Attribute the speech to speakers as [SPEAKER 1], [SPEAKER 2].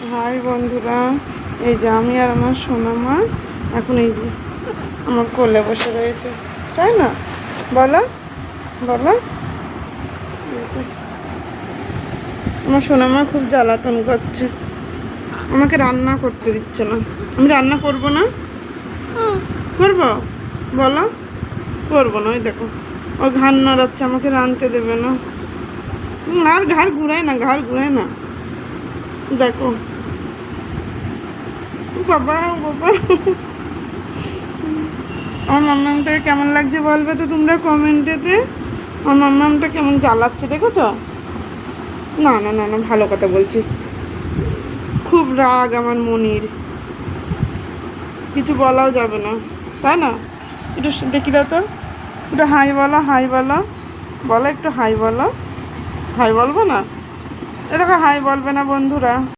[SPEAKER 1] High বন্ধুরা, এই যে আমি আর আমার সোনামা এখন এই যে আমার কোলে বসে রয়েছে, তাই না? বলো বলো। এই যে আমার সোনামা খুব জ্বালাতন করছে, আমাকে রান্না করতে দিচ্ছে না। আমি রান্না করব না? করবো, বলো। করবো না, ওই দেখো ও ঘাড় নাড়াচ্ছে, আমাকে রাঁধতে দেবে না। আর ঘাড় ঘুরায় না, ঘাড় ঘুরায় না, দেখো। বাবা বাবা, আমার মাম্মামটাকে কেমন লাগছে বলবে তো তোমরা কমেন্টেতে। আমার মাম্মামটা কেমন জ্বালাচ্ছে দেখেছো? না না না না, ভালো কথা বলছি। খুব রাগ আমার মনির, কিছু বলাও যাবে না, তাই না? একটু দেখি দাও তো, একটু হাই বলো, হাই বলো, বলো একটু হাই বলো। হাই বলবো না? এ দেখো হাই বলবে না বন্ধুরা।